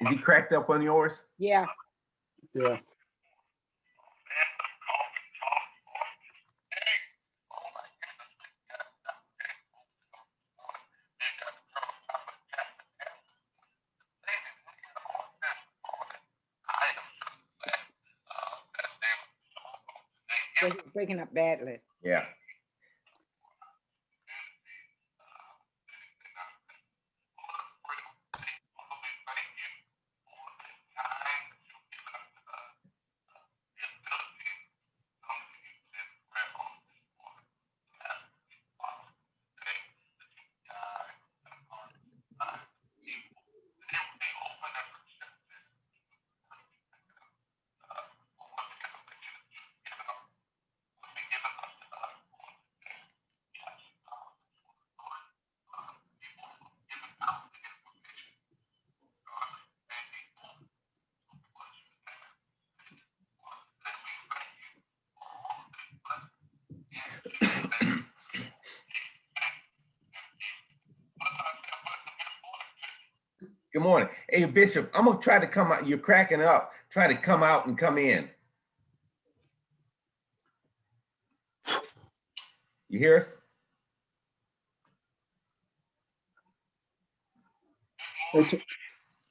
Is he cracked up on yours? Yeah. Yeah. Yeah, he's breaking up badly. Yeah. Good morning. Hey, Bishop, I'm gonna try to come out. You're cracking up. Try to come out and come in. You hear us?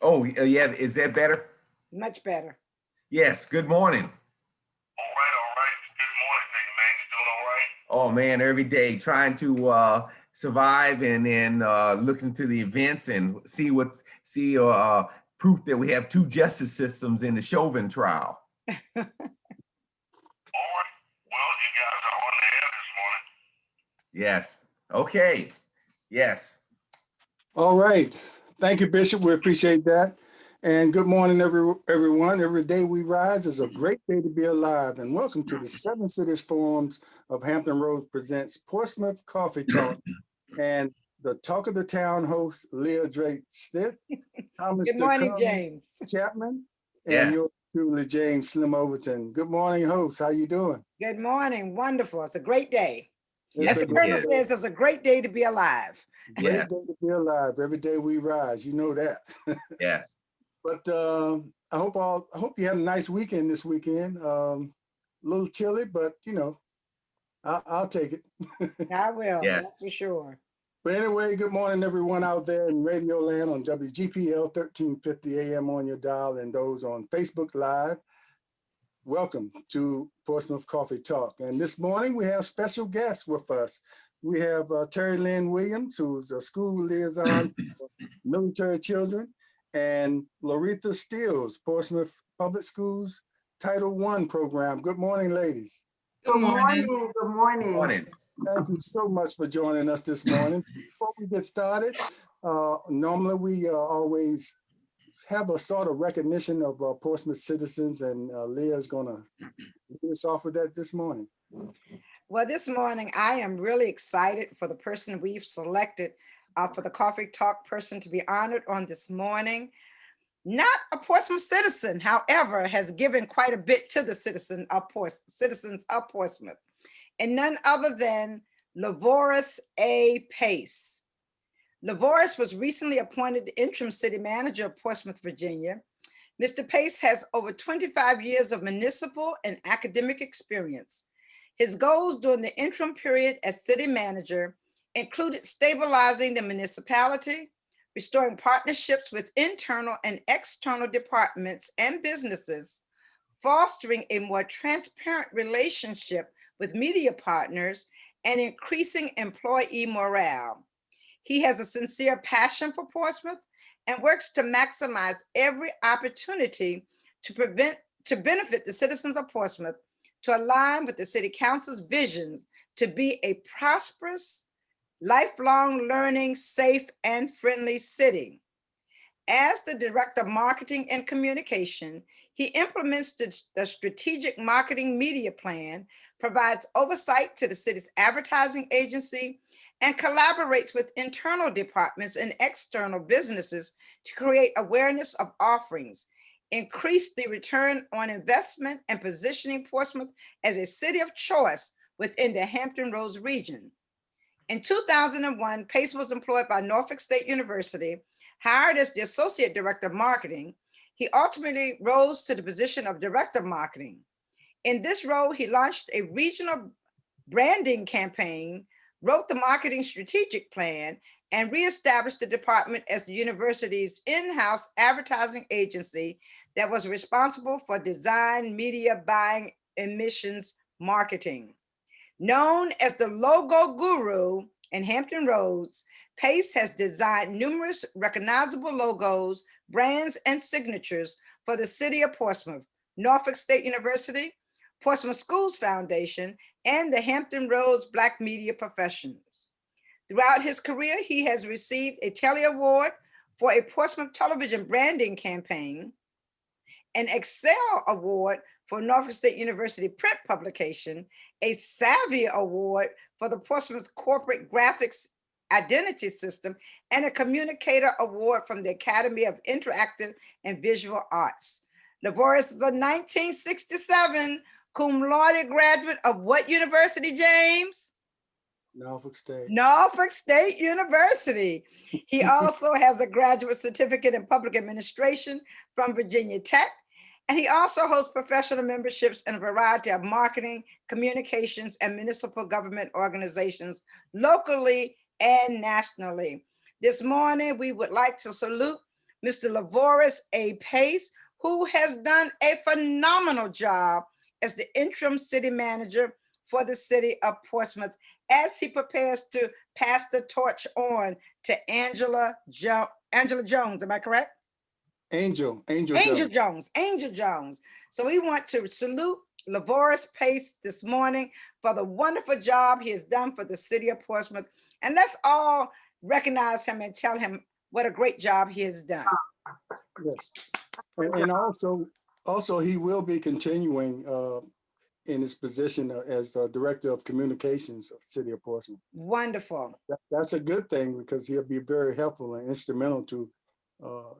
Oh, yeah. Is that better? Much better. Yes. Good morning. All right. Good morning to you, man. You doing all right? Oh man, every day trying to survive and then look into the events and see proof that we have two justice systems in the Chauvin trial. All right. Well, you guys are on the air this morning. Yes. Okay. Yes. All right. Thank you, Bishop. We appreciate that. And good morning, everyone. Every day we rise is a great day to be alive. And welcome to the Seven Cities Forums of Hampton Roads presents Portsmouth Coffee Talk. And the talk of the town host, Leah Drake Stitt, Thomas Good morning, James Chapman, and Yeah. yours truly, James Slim Overton. Good morning, host. How you doing? Good morning. Wonderful. It's a great day. Yes, As the it Colonel is. says, it's a great day to be alive. Great Yeah. day to be alive. Every day we rise. You know that. Yes. But I hope you had a nice weekend this weekend. A little chilly, but you know, I'll take it. I will. Yes. That's for sure. But anyway, good morning, everyone out there in Radio Land on WGPL 1350 AM on your dial and those on Facebook Live. Welcome to Portsmouth Coffee Talk. And this morning we have special guests with us. We have Terry Lynn Williams, who's a school liaison for military children, and Loretha Stills, Portsmouth Public Schools Title I program. Good morning, ladies. Good morning. Good morning. Morning. Thank you so much for joining us this morning. Before we get started, normally we always have a sort of recognition of Portsmouth citizens, and Leah's gonna lead us off with that this morning. Well, this morning, I am really excited for the person we've selected for the Coffee Talk person to be honored on this morning. Not a Portsmouth citizen, however, has given quite a bit to the citizens of Portsmouth, and none other than Lavoris A. Pace. Lavoris was recently appointed the interim city manager of Portsmouth, Virginia. Mr. Pace has over 25 years of municipal and academic experience. His goals during the interim period as city manager included stabilizing the municipality, restoring partnerships with internal and external departments and businesses, fostering a more transparent relationship with media partners, and increasing employee morale. He has a sincere passion for Portsmouth and works to maximize every opportunity to benefit the citizens of Portsmouth, to align with the City Council's visions to be a prosperous, lifelong learning, safe, and friendly city. As the Director of Marketing and Communication, he implements the strategic marketing media plan, provides oversight to the city's advertising agency, and collaborates with internal departments and external businesses to create awareness of offerings, increase the return on investment, and positioning Portsmouth as a city of choice within the Hampton Roads region. In 2001, Pace was employed by Norfolk State University, hired as the Associate Director of Marketing. He ultimately rose to the position of Director of Marketing. In this role, he launched a regional branding campaign, wrote the marketing strategic plan, and reestablished the department as the university's in-house advertising agency that was responsible for design, media buying, emissions, marketing. Known as the logo guru in Hampton Roads, Pace has designed numerous recognizable logos, brands, and signatures for the city of Portsmouth, Norfolk State University, Portsmouth Schools Foundation, and the Hampton Roads Black Media Professionals. Throughout his career, he has received a Telly Award for a Portsmouth television branding campaign, an Excel Award for Norfolk State University print publication, a Savvy Award for the Portsmouth Corporate Graphics Identity System, and a Communicator Award from the Academy of Interactive and Visual Arts. Lavorius is a 1967 cum laude graduate of what university, James? Norfolk State. Norfolk State University. He also has a graduate certificate in public administration from Virginia Tech. And he also holds professional memberships in a variety of marketing, communications, and municipal government organizations locally and nationally. This morning, we would like to salute Mr. Lavorius A. Pace, who has done a phenomenal job as the interim city manager for the city of Portsmouth as he prepares to pass the torch on to Angela Jones. Am I correct? Angel Jones. So we want to salute Lavorius Pace this morning for the wonderful job he has done for the city of Portsmouth. And let's all recognize him and tell him what a great job he has done. Yes. And also he will be continuing in his position as Director of Communications of the City of Portsmouth. Wonderful. That's a good thing because he'll be very helpful and instrumental to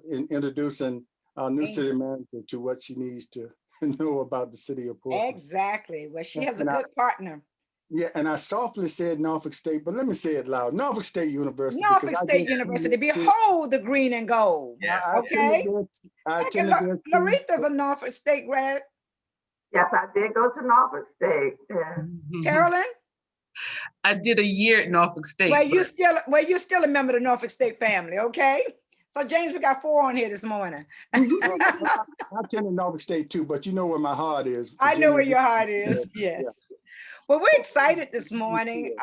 in introducing our new city manager to what she needs to know about the city of Portsmouth. Exactly. Well, she has a good partner. Yeah, and I softly said Norfolk State, but let me say it loud. Norfolk State University. Norfolk State University. Behold the green and gold. Yes. Okay. Laretha's a Norfolk State grad. Yes, I did go to Norfolk State. Yes. Carolyn? I did a year at Norfolk State. Well, you're still a member of the Norfolk State family, okay? So James, we got 4 on here this morning. I attended Norfolk State too, but you know where my heart is. I know where your heart is. Yes. Yeah. Well, we're excited this morning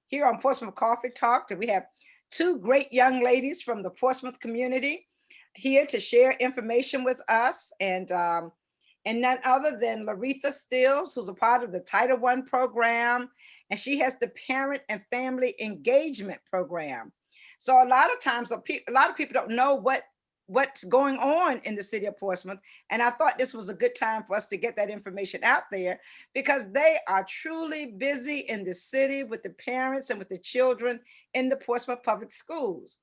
here on Portsmouth Coffee Talk that we have 2 great young ladies from the Portsmouth community here to share information with us, and none other than Laretha Stills, who's a part of the Title I program, and she has the Parent and Family Engagement program. So a lot of times, a lot of people don't know what's going on in the city of Portsmouth. And I thought this was a good time for us to get that information out there because they are truly busy in the city with the parents and with the children in the Portsmouth Public Schools.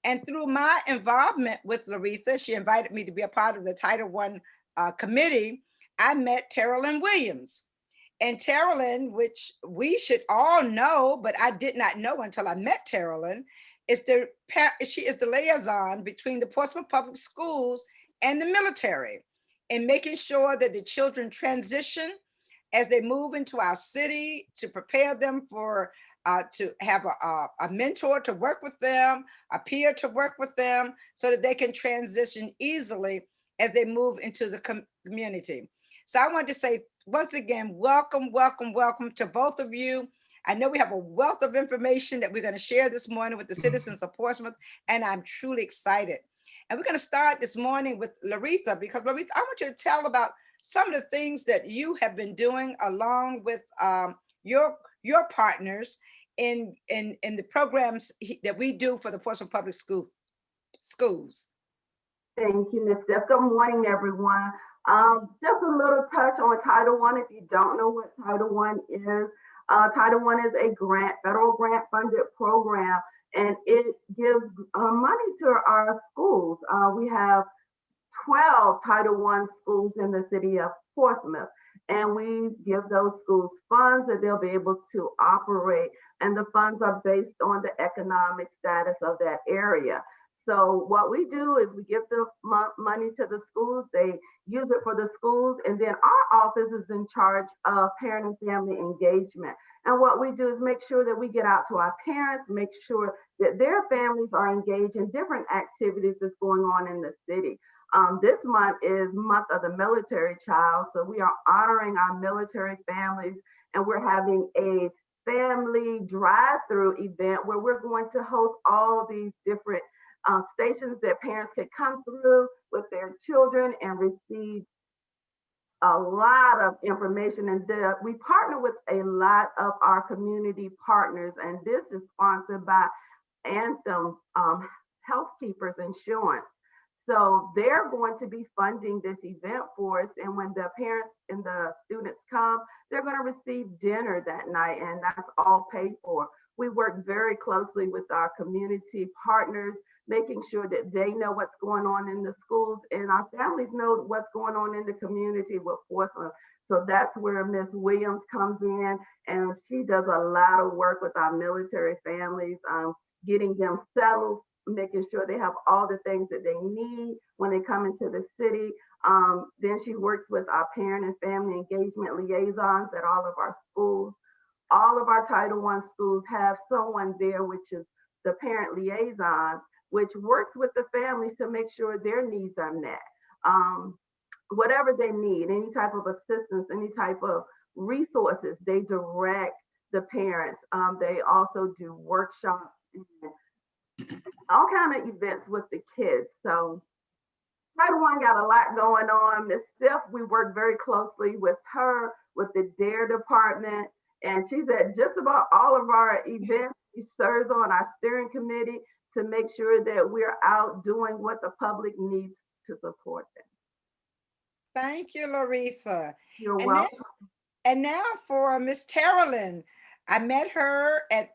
And through my involvement with Laretha, she invited me to be a part of the Title I committee. I met Terrellyn Williams. And Terrellyn, which we should all know, but I did not know until I met Terrellyn, she is the liaison between the Portsmouth Public Schools and the military in making sure that the children transition as they move into our city, to prepare them for to have a mentor to work with them, a peer to work with them, so that they can transition easily as they move into the community. So I want to say once again, welcome to both of you. I know we have a wealth of information that we're going to share this morning with the citizens of Portsmouth, and I'm truly excited. And we're going to start this morning with Laretha, because Laretha, I want you to tell about some of the things that you have been doing along with your partners in the programs that we do for the Portsmouth Public Schools. Thank you, Ms. Steph. Good morning, everyone. Just a little touch on Title I. If you don't know what Title I is, Title I is a federal grant funded program, and it gives money to our schools. We have 12 Title I schools in the city of Portsmouth. And we give those schools funds that they'll be able to operate. And the funds are based on the economic status of that area. So what we do is we give the money to the schools, they use it for the schools, and then our office is in charge of parent and family engagement. And what we do is make sure that we get out to our parents, make sure that their families are engaged in different activities that's going on in the city. This month is month of the military child, so we are honoring our military families, and we're having a family drive-through event where we're going to host all these different stations that parents can come through with their children and receive a lot of information. And we partner with a lot of our community partners, and this is sponsored by Anthem Healthkeepers Insurance. So they're going to be funding this event for us. And when the parents and the students come, they're going to receive dinner that night, and that's all paid for. We work very closely with our community partners, making sure that they know what's going on in the schools, and our families know what's going on in the community with Portsmouth. So that's where Miss Williams comes in, and she does a lot of work with our military families, getting them settled, making sure they have all the things that they need when they come into the city. Then she works with our parent and family engagement liaisons at all of our schools. All of our Title I schools have someone there, which is the parent liaison, which works with the families to make sure their needs are met. Whatever they need, any type of assistance, any type of resources, they direct the parents. They also do workshops and all kind of events with the kids. So Title I got a lot going on. Miss Steph, we work very closely with her, with the DARE department, and she's at just about all of our events. She serves on our steering committee to make sure that we're out doing what the public needs to support them. Thank you, Larissa. You're And welcome. And now for Miss Terrellyn. I met her at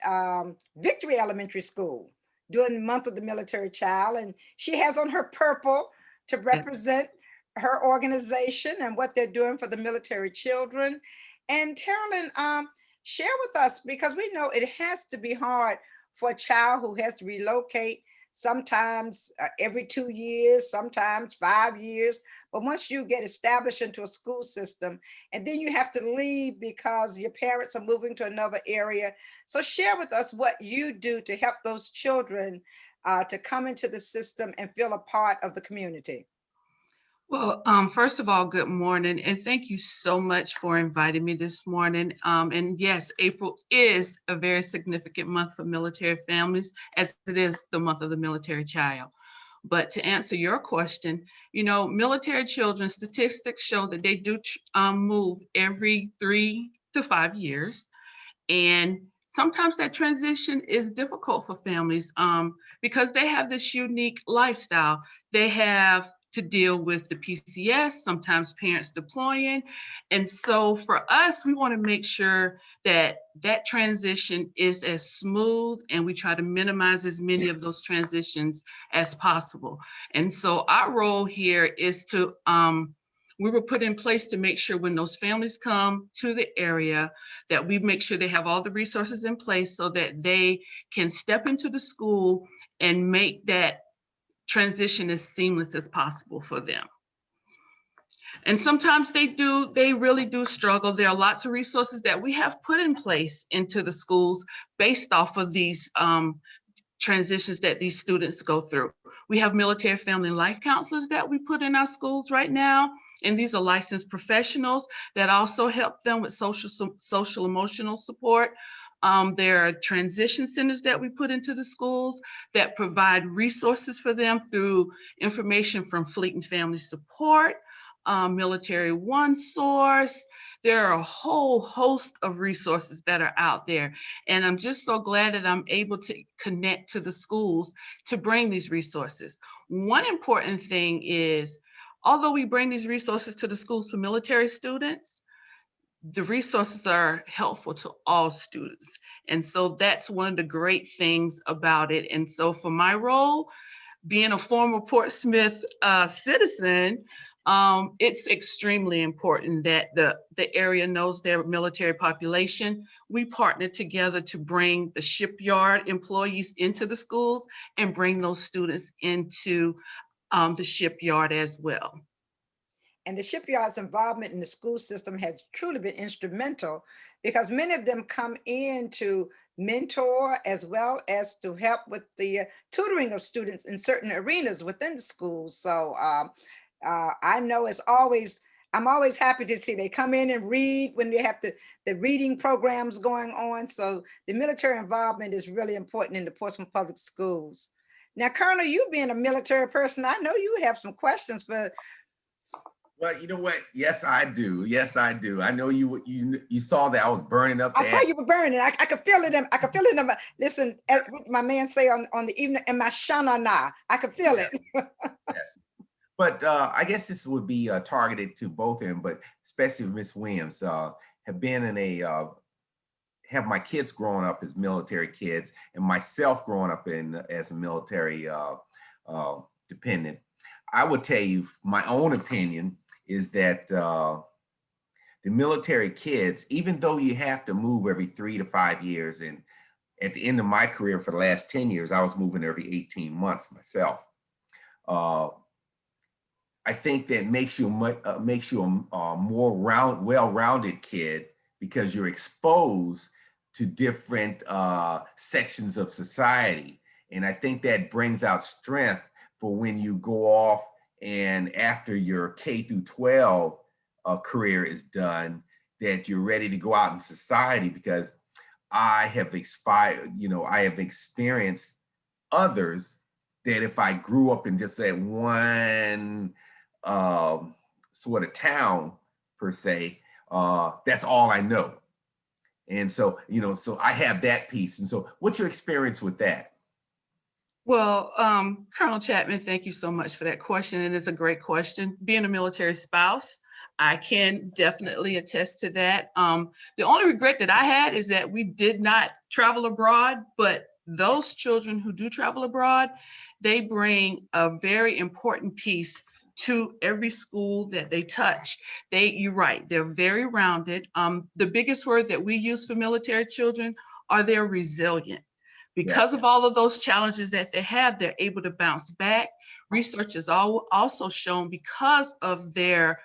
Victory Elementary School during the month of the military child, and she has on her purple to represent her organization and what they're doing for the military children. And Terrellyn, share with us, because we know it has to be hard for a child who has to relocate, sometimes every 2 years, sometimes 5 years. But once you get established into a school system, and then you have to leave because your parents are moving to another area. So share with us what you do to help those children to come into the system and feel a part of the community. Well, first of all, good morning, and thank you so much for inviting me this morning. And yes, April is a very significant month for military families, as it is the month of the military child. But to answer your question, you know, military children, statistics show that they do move every 3 to 5 years. And sometimes that transition is difficult for families because they have this unique lifestyle. They have to deal with the PCS, sometimes parents deploying. And so for us, we want to make sure that that transition is as smooth, and we try to minimize as many of those transitions as possible. And so our role here is to, we were put in place to make sure when those families come to the area that we make sure they have all the resources in place so that they can step into the school and make that transition as seamless as possible for them. And sometimes they really do struggle. There are lots of resources that we have put in place into the schools based off of these transitions that these students go through. We have military family life counselors that we put in our schools right now. And these are licensed professionals that also help them with social emotional support. There are transition centers that we put into the schools that provide resources for them through information from Fleet and Family Support, Military One Source. There are a whole host of resources that are out there. And I'm just so glad that I'm able to connect to the schools to bring these resources. One important thing is, although we bring these resources to the schools for military students, the resources are helpful to all students. And so that's one of the great things about it. And so for my role, being a former Portsmouth citizen, it's extremely important that the area knows their military population. We partnered together to bring the shipyard employees into the schools and bring those students into the shipyard as well. And the shipyard's involvement in the school system has truly been instrumental because many of them come in to mentor as well as to help with the tutoring of students in certain arenas within the schools. So I know I'm always happy to see they come in and read when they have the reading programs going on. So the military involvement is really important in the Portsmouth Public Schools. Now, Colonel, you being a military person, I know you have some questions, but Well, you know what? Yes, I do. Yes, I do. I know you saw that I was burning up. I saw you were burning. I could feel it. I could feel it. Listen, as what my man say on the evening in my shanana, I could feel it. Yes. But I guess this would be targeted to both of them, but especially Miss Williams. Have been in have my kids growing up as military kids, and myself growing up as a military dependent. I would tell you my own opinion is that the military kids, even though you have to move every 3 to 5 years, and at the end of my career for the last 10 years, I was moving every 18 months myself. I think that makes you a more well-rounded kid because you're exposed to different sections of society. And I think that brings out strength for when you go off and after your K through 12 career is done, that you're ready to go out in society, because I have experienced others that if I grew up in just that one sort of town per se, that's all I know. And so, so I have that piece. And so what's your experience with that? Well, Colonel Chapman, thank you so much for that question. And it's a great question. Being a military spouse, I can definitely attest to that. The only regret that I had is that we did not travel abroad, but those children who do travel abroad, they bring a very important piece to every school that they touch. You're right, they're very rounded. The biggest word that we use for military children are they're resilient. Because of all of those challenges that they have, they're able to bounce back. Research has also shown, because of their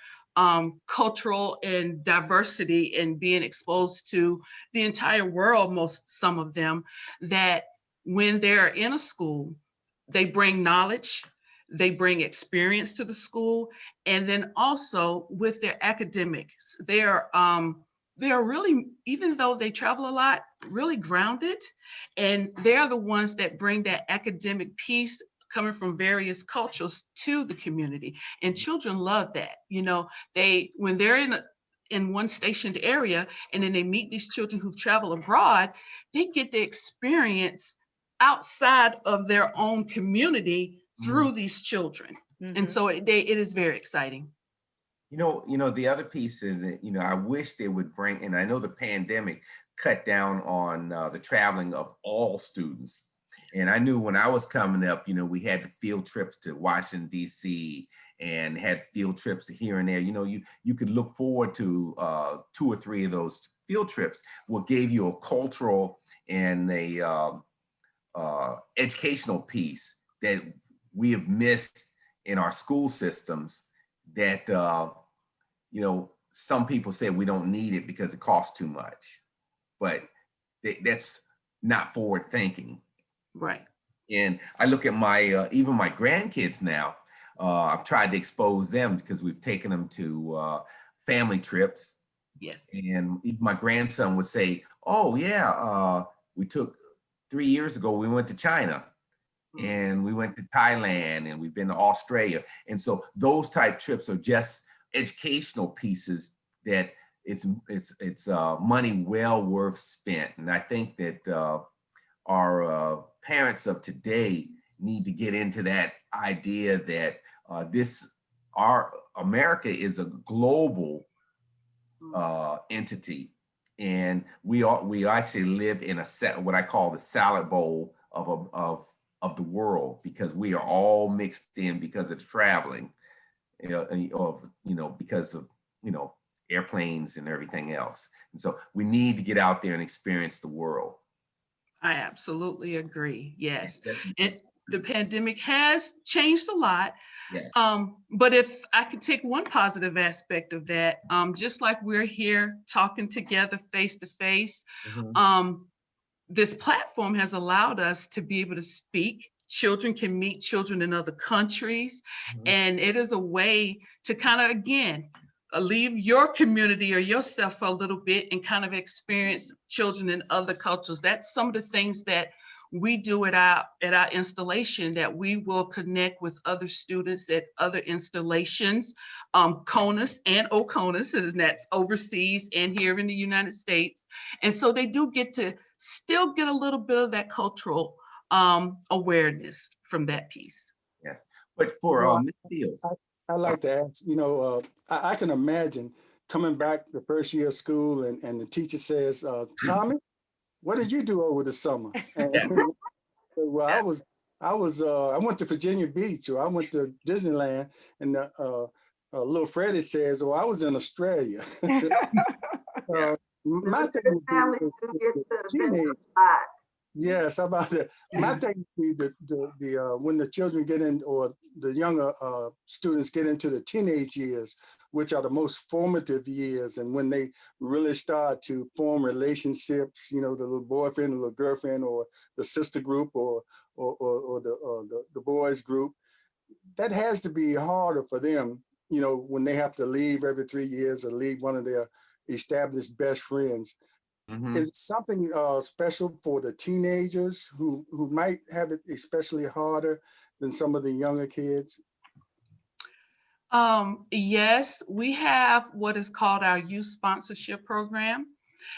cultural and diversity and being exposed to the entire world, some of them, that when they're in a school, they bring knowledge, they bring experience to the school, and then also with their academics, they're really, even though they travel a lot, really grounded, and they're the ones that bring that academic piece coming from various cultures to the community. And children love that. When they're in one stationed area and then they meet these children who've traveled abroad, they get the experience outside of their own community through these children. And so it is very exciting. The other piece is that, I wish they would bring, and I know the pandemic cut down on the traveling of all students. And I knew when I was coming up, we had the field trips to Washington, D.C. and had field trips here and there. You could look forward to 2 or 3 of those field trips. What gave you a cultural and a educational piece that we have missed in our school systems, that some people say we don't need it because it costs too much, but that's not forward thinking. Right. And I look at my even my grandkids now. I've tried to expose them because we've taken them to family trips. Yes. And even my grandson would say, "Oh yeah, we took 3 years ago. We went to China." And we went to Thailand, and we've been to Australia. And so those type trips are just educational pieces that it's money well worth spent. And I think that our parents of today need to get into that idea that our America is a global entity, and we actually live in what I call the salad bowl of of the world, because we are all mixed in because of the traveling, because of, airplanes and everything else. And so we need to get out there and experience the world. I absolutely agree. Yes. Yes. And the pandemic has changed a lot. Yeah. But if I could take one positive aspect of that, just like we're here talking together face to face, this platform has allowed us to be able to speak. Children can meet children in other countries. And it is a way to kind of, again, leave your community or yourself for a little bit and kind of experience children in other cultures. That's some of the things that we do at our installation, that we will connect with other students at other installations, CONUS and OCONUS, and that's overseas and here in the United States. And so they do get to still get a little bit of that cultural awareness from that piece. Yes. But for Ms. Fields, I'd like to ask, I can imagine coming back the first year of school and the teacher says, Tommy, what did you do over the summer? And well, I went to Virginia Beach, or I went to Disneyland, and little Freddie says, "Oh, I was in Australia." My thing would be Families do get to teenage. visit a lot. Yes, how about that? My thing would be the when the children get in, or the younger students get into the teenage years, which are the most formative years, and when they really start to form relationships, the little boyfriend, the little girlfriend, or the sister group, or the boys group, that has to be harder for them, when they have to leave every 3 years or leave one of their established best friends. Is it something special for the teenagers who might have it especially harder than some of the younger kids? Yes, we have what is called our youth sponsorship program.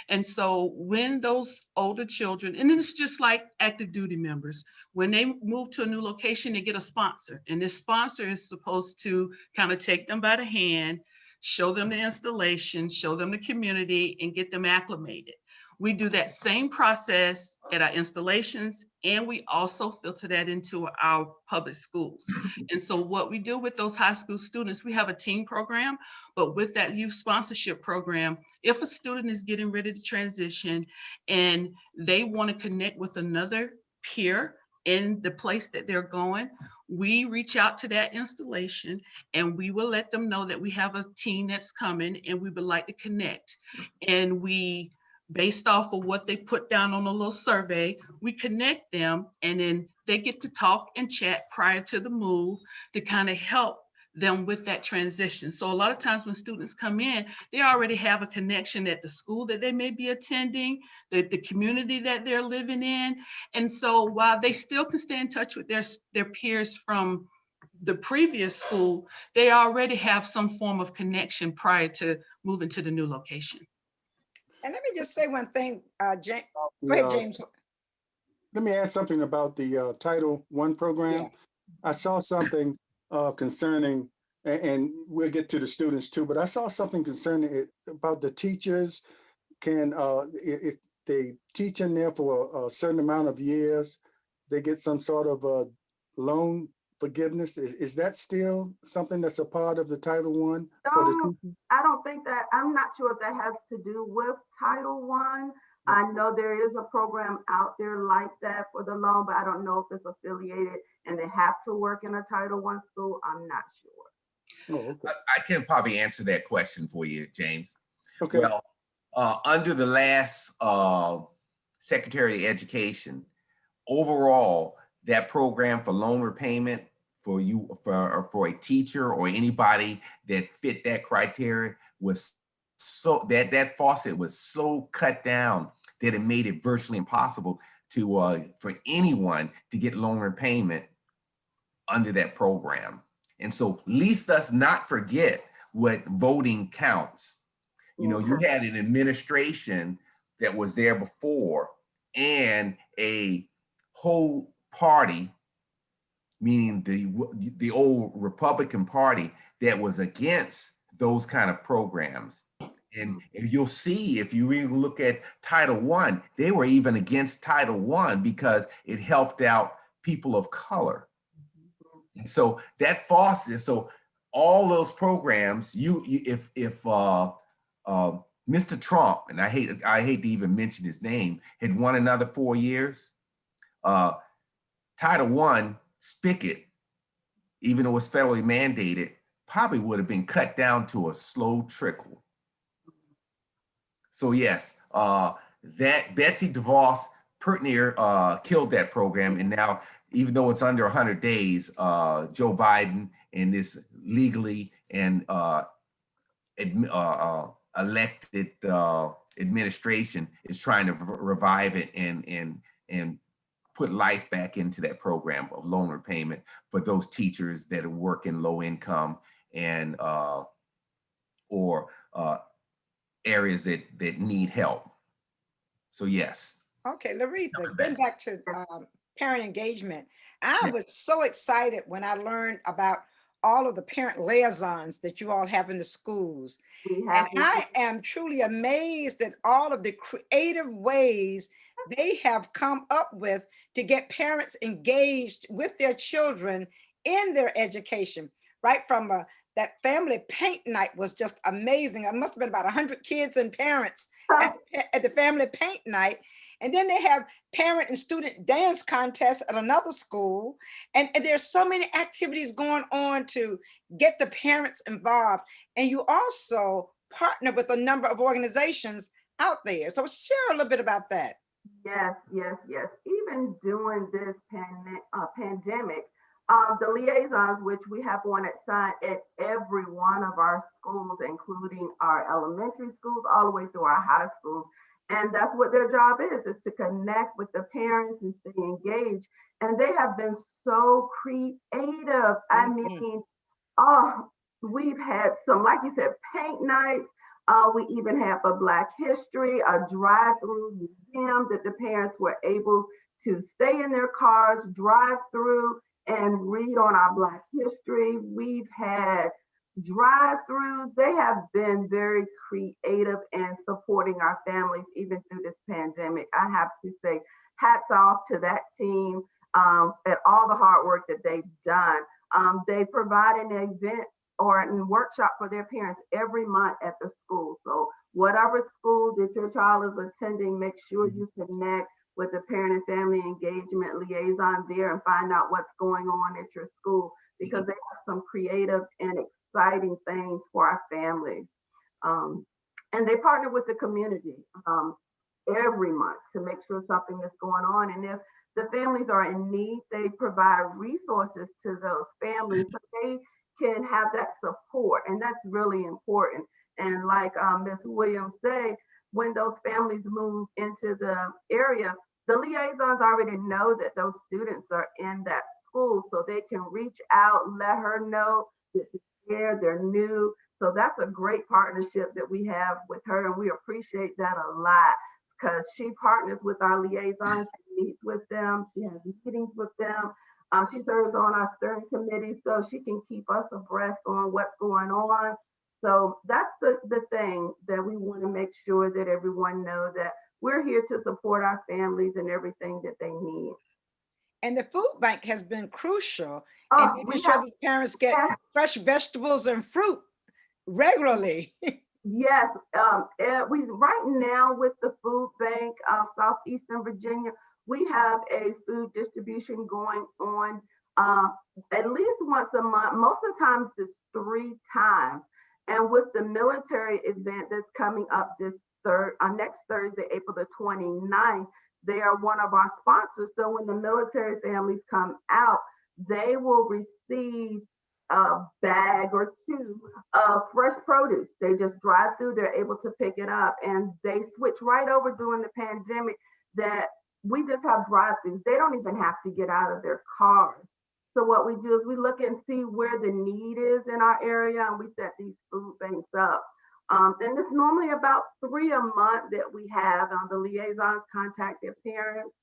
And so when those older children, and it's just like active duty members, when they move to a new location, they get a sponsor. And this sponsor is supposed to kind of take them by the hand, show them the installation, show them the community, and get them acclimated. We do that same process at our installations, and we also filter that into our public schools. And so what we do with those high school students, we have a team program, but with that youth sponsorship program, if a student is getting ready to transition and they want to connect with another peer in the place that they're going, we reach out to that installation and we will let them know that we have a team that's coming and we would like to connect. And we, based off of what they put down on a little survey, we connect them, and then they get to talk and chat prior to the move to kind of help them with that transition. So a lot of times when students come in, they already have a connection at the school that they may be attending, the community that they're living in. And so while they still can stay in touch with their peers from the previous school, they already have some form of connection prior to moving to the new location. And let me just say one thing, James. Go ahead, James. Let me ask something about the Title I program. Yeah. I saw something concerning, and we'll get to the students too, but I saw something concerning about the teachers can, if they teach in there for a certain amount of years, they get some sort of a loan forgiveness. Is that still something that's a part of the Title I for the teachers? I don't think that, I'm not sure if that has to do with Title I. I know there is a program out there like that for the loan, but I don't know if it's affiliated and they have to work in a Title I school. I'm not sure. Oh, okay. I can probably answer that question for you, James. Okay. Well, under the last Secretary of Education, overall, that program for loan repayment for a teacher or anybody that fit that criteria was so that faucet was so cut down that it made it virtually impossible to for anyone to get loan repayment under that program. And so least us not forget what voting counts. You had an administration that was there before and a whole party, meaning the old Republican Party, that was against those kind of programs. And you'll see, if you even look at Title I, they were even against Title I because it helped out people of color. And so that fosters, so all those programs, if Mr. Trump, and I hate to even mention his name, had won another 4 years, Title I spigot, even though it's federally mandated, probably would have been cut down to a slow trickle. So yes, that Betsy DeVos Pertnier killed that program, and now even though it's under 100 days, Joe Biden and this legally and elected administration is trying to revive it and put life back into that program of loan repayment for those teachers that work in low income and or areas that need help. So yes. Okay, Laretha, Coming getting back. back to parent engagement, I was so excited when I learned about all of the parent liaisons that you all have in the schools. We And have, I am truly amazed at all of the creative ways they have come up with to get parents engaged with their children in their education, right from that family paint night was just amazing. It must have been about 100 kids and parents at the family paint night. And then they have parent and student dance contests at another school. And there's so many activities going on to get the parents involved. And you also partner with a number of organizations out there. So share a little bit about that. yes, yes, yes. Even during this pandemic, the liaisons, which we have one assigned at every one of our schools, including our elementary schools, all the way through our high schools. And that's what their job is to connect with the parents and stay engaged. And they have been so creative. I mean, oh, we've had some, like you said, paint nights. We even have a Black History, a drive-through museum that the parents were able to stay in their cars, drive through, and read on our Black history. We've had drive-throughs. They have been very creative in supporting our families even through this pandemic. I have to say, hats off to that team and all the hard work that they've done. They provide an event or a workshop for their parents every month at the school. So whatever school that your child is attending, make sure you connect with the parent and family engagement liaison there and find out what's going on at your school, because they have some creative and exciting things for our families. And they partner with the community every month to make sure something is going on. And if the families are in need, they provide resources to those families so they can have that support. And that's really important. And like Ms. Williams said, when those families move into the area, the liaisons already know that those students are in that school, so they can reach out, let her know that they're new. So that's a great partnership that we have with her, and we appreciate that a lot because she partners with our liaisons, she meets with them, she has meetings with them. She serves on our steering committee, so she can keep us abreast on what's going on. So that's the thing that we want to make sure that everyone know, that we're here to support our families and everything that they need. And the food bank has been crucial in Oh, making we sure have, that parents get yeah, fresh vegetables and fruit regularly. yes. We right now with the food bank of Southeastern Virginia, we have a food distribution going on at least once a month. Most of the times it's 3 times. And with the military event that's coming up next Thursday, April the 29th, they are one of our sponsors. So when the military families come out, they will receive a bag or 2 of fresh produce. They just drive through, they're able to pick it up. And they switch right over during the pandemic that we just have drive-throughs. They don't even have to get out of their cars. So what we do is we look and see where the need is in our area, and we set these food banks up. And it's normally about 3 a month that we have. The liaisons contact their parents.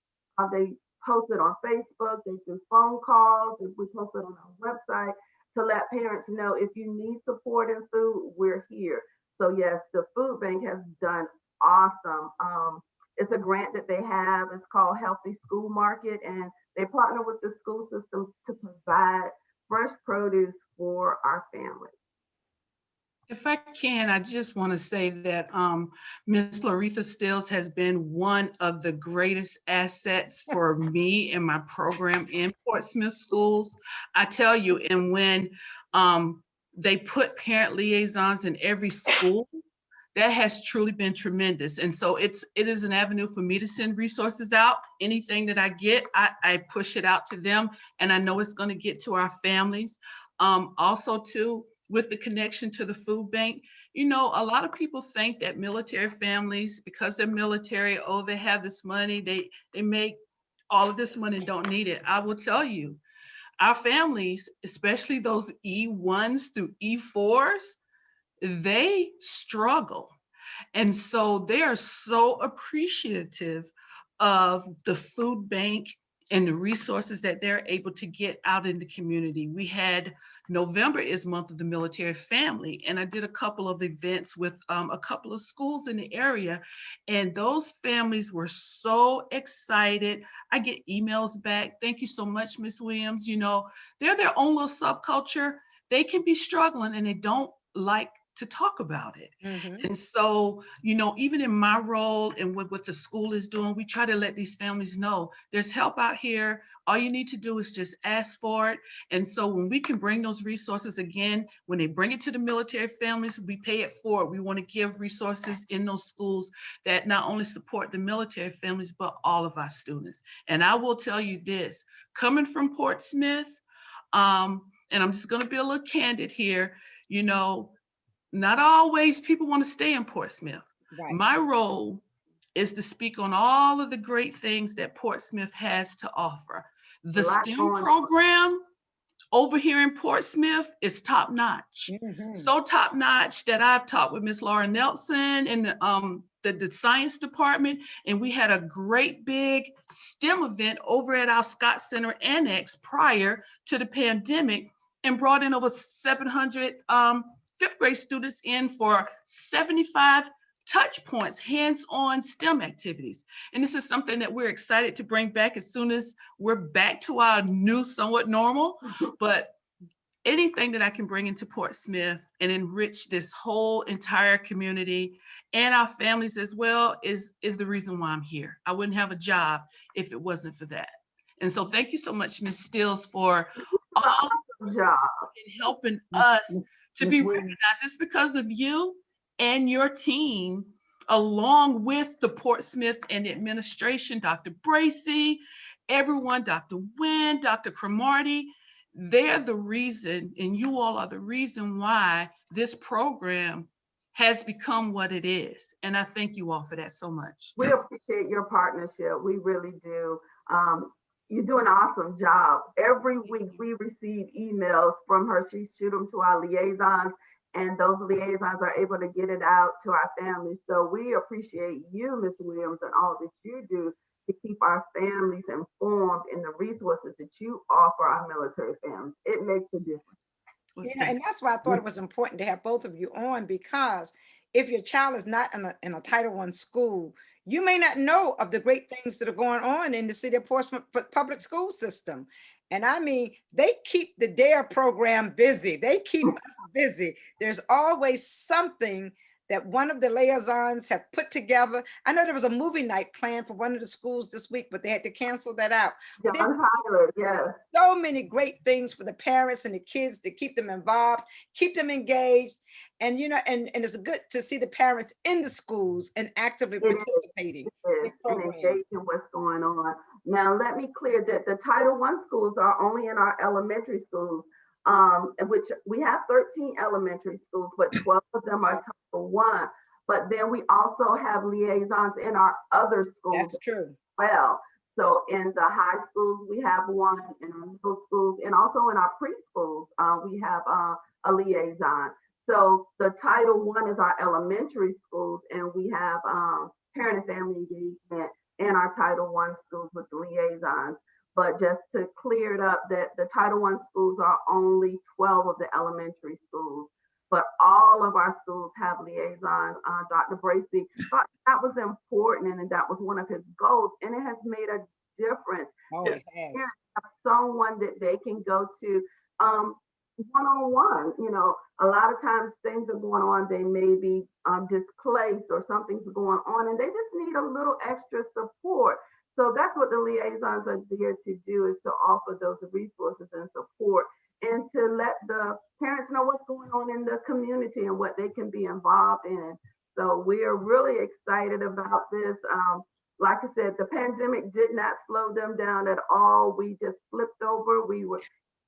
They post it on Facebook. They do phone calls. We post it on our website to let parents know, if you need support in food, we're here. So yes, the food bank has done awesome. It's a grant that they have. It's called Healthy School Market, and they partner with the school system to provide fresh produce for our families. If I can, I just want to say that Ms. Laretha Stills has been one of the greatest assets for me and my program in Portsmouth schools. I tell you, and when they put parent liaisons in every school, that has truly been tremendous. And so it is an avenue for me to send resources out. Anything that I get, I push it out to them, and I know it's going to get to our families. Also, too, with the connection to the food bank, a lot of people think that military families, because they're military, oh, they have this money, they make all of this money and don't need it. I will tell you, our families, especially those E1s through E4s, they struggle. And so they are so appreciative of the food bank and the resources that they're able to get out in the community. We had November is month of the military family, and I did a couple of events with a couple of schools in the area, and those families were so excited. I get emails back. Thank you so much, Miss Williams. They're their own little subculture. They can be struggling and they don't like to talk about it. Mhm. And so, even in my role and what the school is doing, we try to let these families know there's help out here. All you need to do is just ask for it. And so when we can bring those resources again, when they bring it to the military families, we pay it forward. We want to give resources in those schools that not only support the military families, but all of our students. And I will tell you this, coming from Portsmouth, and I'm just going to be a little candid here, not always people want to stay in Portsmouth. Right. My role is to speak on all of the great things that Portsmouth has to offer. The A lot STEM going on. program over here in Portsmouth is top notch. Mhm. So top notch that I've talked with Miss Laura Nelson in the science department, and we had a great big STEM event over at our Scott Center Annex prior to the pandemic, and brought in over 700 fifth grade students in for 75 touch points, hands-on STEM activities. And this is something that we're excited to bring back as soon as we're back to our new, somewhat normal. But anything that I can bring into Portsmouth and enrich this whole entire community and our families as well is the reason why I'm here. I wouldn't have a job if it wasn't for that. And so thank you so much, Ms. Stills, for all Awesome job. and helping us to Ms. be Williams. recognized. It's because of you and your team, along with the Portsmouth and the administration, Dr. Bracy, everyone, Dr. Wynn, Dr. Cromartie. They're the reason, and you all are the reason why this program has become what it is. And I thank you all for that so much. We appreciate your partnership. We really do. You do an awesome job. Every week we receive emails from her. She shoot them to our liaisons, and those liaisons are able to get it out to our families. So we appreciate you, Ms. Williams, and all that you do to keep our families informed in the resources that you offer our military families. It makes a difference. And that's why I thought it was important to have both of you on, because if your child is not in a Title I school, you may not know of the great things that are going on in the city of Portsmouth public school system. And I mean, they keep the DARE program busy. They keep us busy. There's always something that one of the liaisons have put together. I know there was a movie night planned for one of the schools this week, but they had to cancel that out. But John Tyler, yes. so many great things for the parents and the kids to keep them involved, keep them engaged. And, and it's good to see the parents in the schools and actively participating in And programs. engaging what's going on. Now, let me clear that the Title I schools are only in our elementary schools, which we have 13 elementary schools, but 12 of them are Title I. But then we also have liaisons in our other schools. That's true. As well. So in the high schools, we have one, in our middle schools, and also in our preschools, we have a liaison. So the Title I is our elementary schools, and we have parent and family engagement in our Title I schools with liaisons. But just to clear it up, that the Title I schools are only 12 of the elementary schools. but all of our schools have liaisons. Dr. Bracy thought that was important, and that was one of his goals, and it has made a difference. Oh, That it has. parents have someone that they can go to one-on-one. A lot of times things are going on, they may be displaced or something's going on, and they just need a little extra support. So that's what the liaisons are there to do, is to offer those resources and support, and to let the parents know what's going on in the community and what they can be involved in. So we are really excited about this. Like I said, the pandemic did not slow them down at all. We just flipped over. We were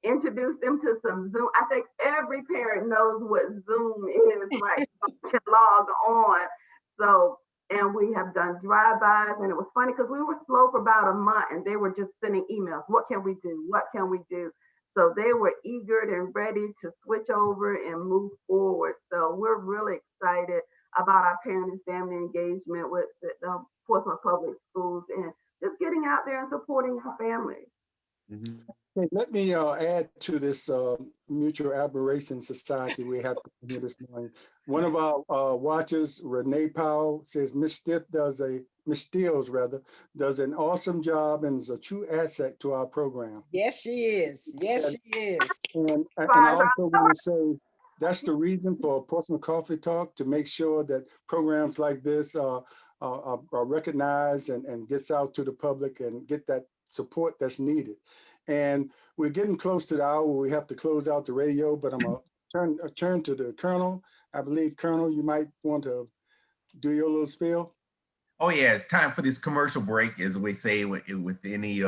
introduced them to some Zoom. I think every parent knows what Zoom is, right? Can log on. So, and we have done drive-bys, and it was funny because we were slow for about a month, and they were just sending emails. What can we do? What can we do? So they were eager and ready to switch over and move forward. So we're really excited about our parent and family engagement with Portsmouth Public Schools, and just getting out there and supporting our families. Mhm. Okay, let me add to this Mutual Admiration Society we have here this morning. One of our watchers, Renee Powell, says Miss Steels does an awesome job and is a true asset to our program. Yes, she is. Yes, And, she is. and I also want to say that's the reason for Portsmouth Coffee Talk, to make sure that programs like this are recognized and gets out to the public and get that support that's needed. And we're getting close to the hour where we have to close out the radio, but I'm going to turn to the Colonel. I believe, Colonel, you might want to do your little spiel. Oh yeah, it's time for this commercial break, as we say with any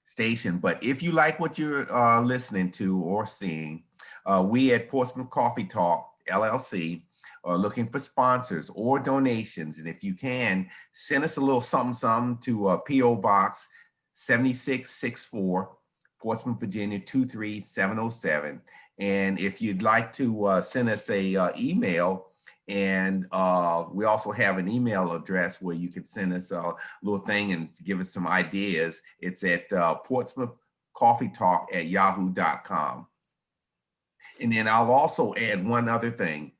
station. But if you like what you're listening to or seeing, we at Portsmouth Coffee Talk LLC are looking for sponsors or donations. And if you can, send us a little something to P.O. Box 7664, Portsmouth, Virginia 23707. And if you'd like to send us a email, and we also have an email address where you can send us a little thing and give us some ideas. It's at portsmouthcoffeetalk@yahoo.com. And then I'll also add one other thing.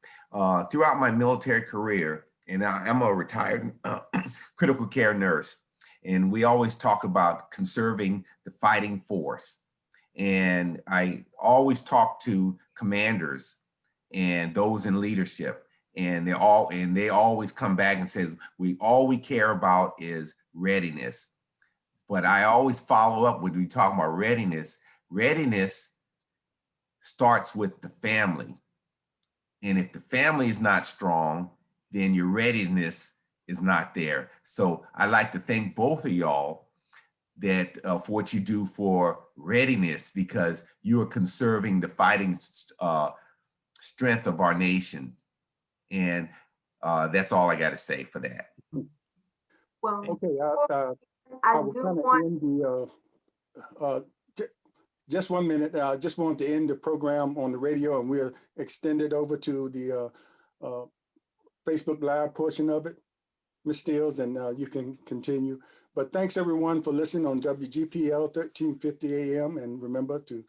Throughout my military career, and I'm a retired critical care nurse, and we always talk about conserving the fighting force. And I always talk to commanders and those in leadership, and they always come back and says, all we care about is readiness. But I always follow up when we talk about readiness. Readiness starts with the family. And if the family is not strong, then your readiness is not there. So I'd like to thank both of y'all that for what you do for readiness, because you are conserving the fighting strength of our nation. And that's all I got to say for that. Well, Okay, I will do kind of want end just 1 minute. I just want to end the program on the radio, and we'll extend it over to the Facebook Live portion of it, Ms. Steels, and you can continue. But thanks everyone for listening on WGPL 1350 AM, and remember to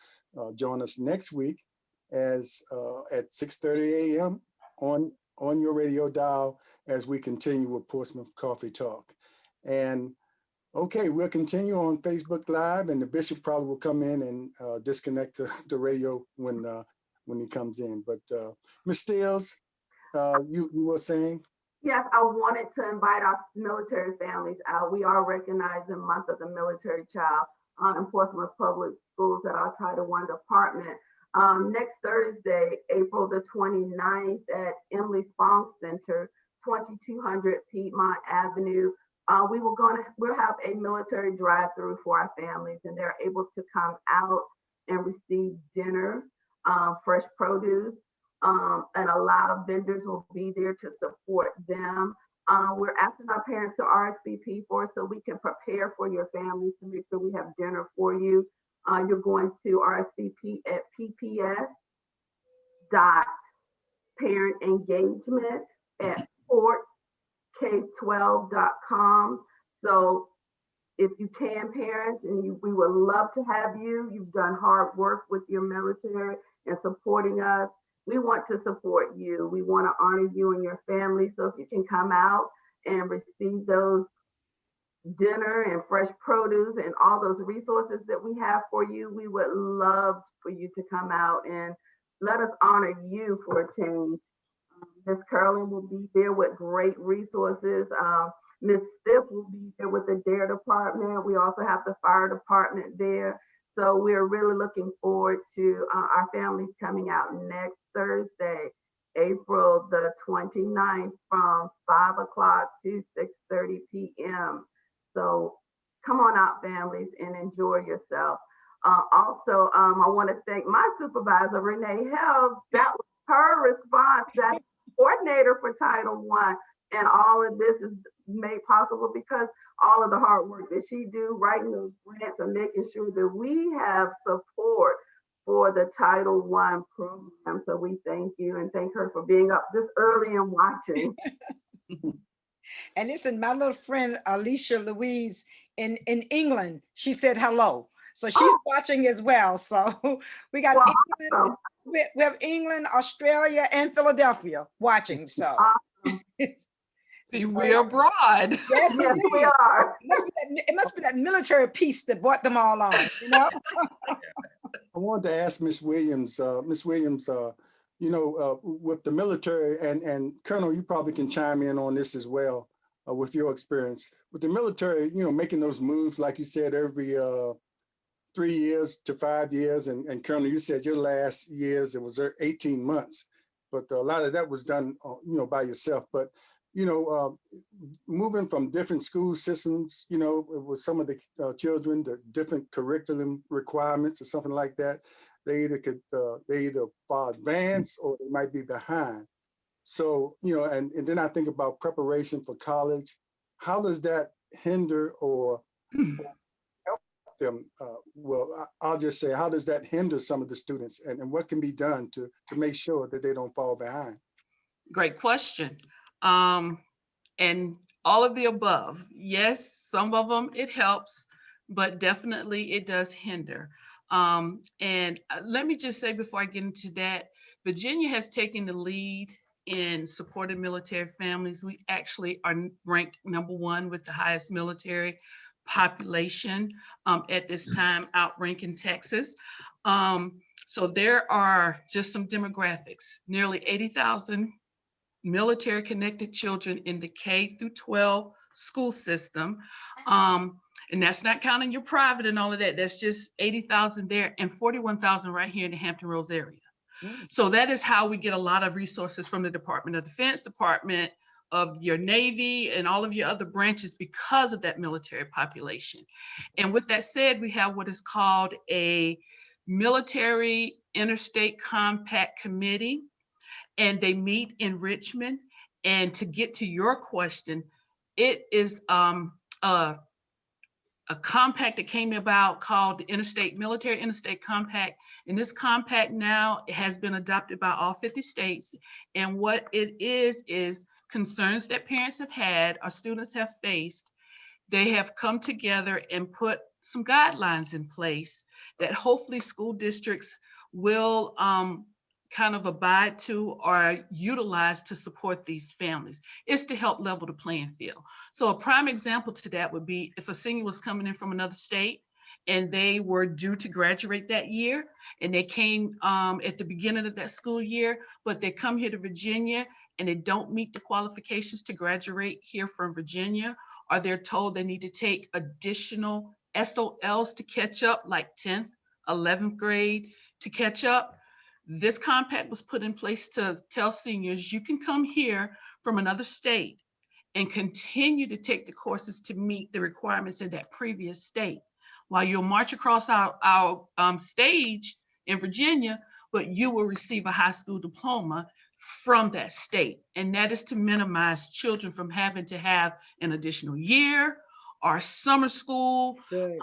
join us next week as at 6:30 AM on your radio dial as we continue with Portsmouth Coffee Talk. And okay, we'll continue on Facebook Live, and the bishop probably will come in and disconnect the radio when he comes in. But Ms. Steels, you were saying? Yes, I wanted to invite our military families out. We are recognizing Month of the Military Child in Portsmouth Public Schools at our Title I department. Next Thursday, April the 29th at Emily Spong Center, 2200 Piedmont Avenue. We'll have a military drive-through for our families, and they're able to come out and receive dinner, fresh produce, and a lot of vendors will be there to support them. We're asking our parents to RSVP for us so we can prepare for your families to make sure we have dinner for you. You're going to RSVP at pps.parentengagement@portk12.com. So if you can, parents, and we would love to have you. You've done hard work with your military and supporting us. we want to support you. We want to honor you and your family. So if you can come out and receive those dinner and fresh produce and all those resources that we have for you, we would love for you to come out and let us honor you for a change. Miss Curlin will be there with great resources. Miss Stiff will be there with the DARE department. We also have the fire department there. So we're really looking forward to our families coming out next Thursday, April the 29th from 5 o'clock to 6:30 p.m. So come on out, families, and enjoy yourself. Also, I want to thank my supervisor, Renee Held. That was her response, that coordinator for Title I. And all of this is made possible because all of the hard work that she do, writing those grants and making sure that we have support for the Title I program. So we thank you and thank her for being up this early and watching. And listen, my little friend Alicia Louise in England, she said hello. So she's watching as well. So we got England, we have England, Australia, and Philadelphia watching. So We are abroad. yes, Yes, we are. It must be that military piece that brought them all on, you know? I wanted to ask Miss Williams, with the military, and Colonel, you probably can chime in on this as well with your experience. With the military, making those moves, like you said, every 3 years to 5 years. And Colonel, you said your last years, it was 18 months, but a lot of that was done, by yourself. But, moving from different school systems, with some of the children, the different curriculum requirements or something like that, they either far advanced or they might be behind. So, and then I think about preparation for college. How does that hinder or help them? I'll just say, how does that hinder some of the students, and what can be done to make sure that they don't fall behind? Great question. And all of the above. Yes, some of them it helps, but definitely it does hinder. And let me just say before I get into that, Virginia has taken the lead in supporting military families. We actually are ranked #1 with the highest military population at this time, outranking Texas. So there are just some demographics, nearly 80,000 military connected children in the K through 12 school system. And that's not counting your private and all of that. That's just 80,000 there and 41,000 right here in the Hampton Roads area. So that is how we get a lot of resources from the Department of Defense, Department of your Navy, and all of your other branches because of that military population. And with that said, we have what is called a Military Interstate Compact Committee, and they meet in Richmond. And to get to your question, it is a compact that came about called the Military Interstate Compact. And this compact now has been adopted by all 50 states. And what it is concerns that parents have had or students have faced. They have come together and put some guidelines in place that hopefully school districts will kind of abide to or utilize to support these families. Is to help level the playing field. So a prime example to that would be if a senior was coming in from another state and they were due to graduate that year, and they came at the beginning of that school year, but they come here to Virginia and they don't meet the qualifications to graduate here from Virginia, or they're told they need to take additional SOLs to catch up, like 10th, 11th grade to catch up. This compact was put in place to tell seniors, you can come here from another state and continue to take the courses to meet the requirements in that previous state, while you'll march across our stage in Virginia, but you will receive a high school diploma from that state. And that is to minimize children from having to have an additional year or summer school that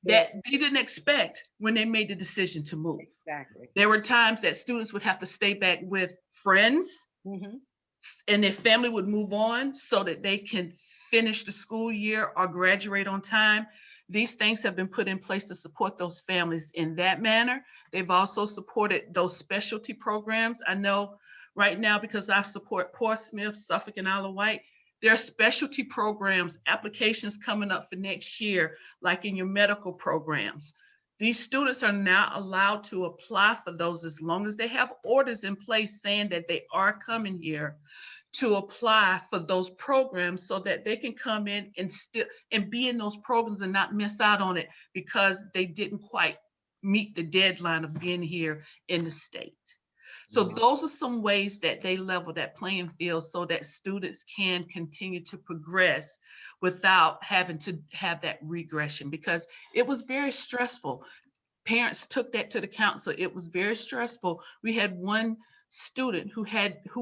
they didn't expect when they made the decision to move. Exactly. There were times that students would have to stay back with friends, and their family would move on so that they can finish the school year or graduate on time. These things have been put in place to support those families in that manner. They've also supported those specialty programs. I know right now, because I support Portsmouth, Suffolk, and Isle of Wight, there are specialty programs, applications coming up for next year, like in your medical programs. These students are now allowed to apply for those as long as they have orders in place saying that they are coming here to apply for those programs, so that they can come in and still and be in those programs and not miss out on it because they didn't quite meet the deadline of being here in the state. So those are some ways that they level that playing field so that students can continue to progress without having to have that regression, because it was very stressful. Parents took that to the council. It was very stressful. We had one student who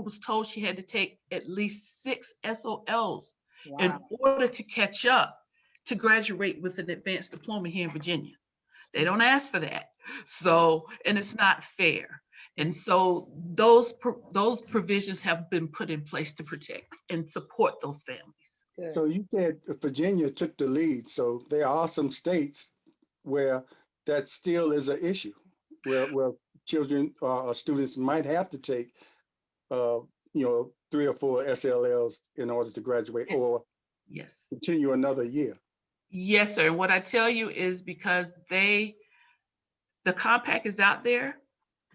was told she had to take at least 6 SOLs in Wow. order to catch up to graduate with an advanced diploma here in Virginia. They don't ask for that. So, and it's not fair. And so those provisions have been put in place to protect and support those families. Good. So you said Virginia took the lead. So there are some states where that still is an issue, where children or students might have to take, 3 or 4 SLLs in order to graduate or Yes. continue another year. Yes, sir. And what I tell you is because the compact is out there.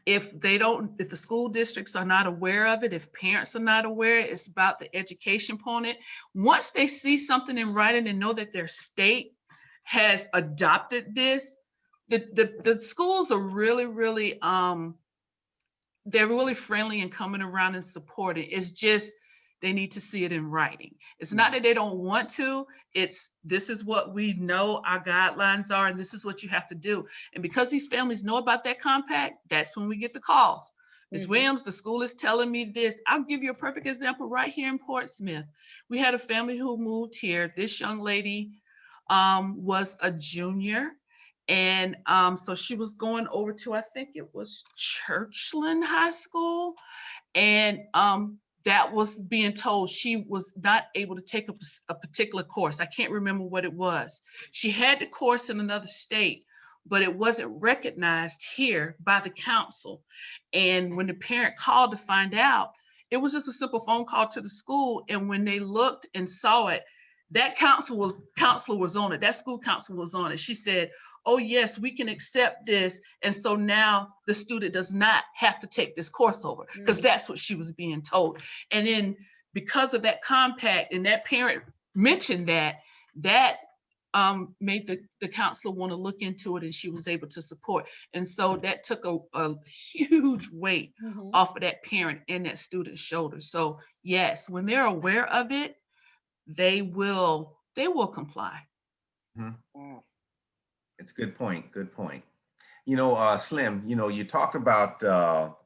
If the school districts are not aware of it, if parents are not aware, it's about the education component. Once they see something in writing and know that their state has adopted this, the schools are really, really, they're really friendly and coming around and supporting. It's just, they need to see it in writing. It's not that they don't want to, this is what we know our guidelines are, and this is what you have to do. And because these families know about that compact, that's when we get the calls. Ms. Williams, the school is telling me this. I'll give you a perfect example right here in Portsmouth. We had a family who moved here. This young lady was a junior. And so she was going over to, I think it was Churchland High School. And that was being told she was not able to take a particular course. I can't remember what it was. She had the course in another state, but it wasn't recognized here by the council. And when the parent called to find out, it was just a simple phone call to the school. And when they looked and saw it, that counselor was on it. That school counselor was on it. She said, oh yes, we can accept this. And so now the student does not have to take this course over, because that's what she was being told. And then because of that compact, and that parent mentioned that made the counselor want to look into it, and she was able to support. And so that took a huge weight off of that parent and that student's shoulders. So yes, when they're aware of it, they will comply. Wow. It's a good point. Good point. Slim, you talked about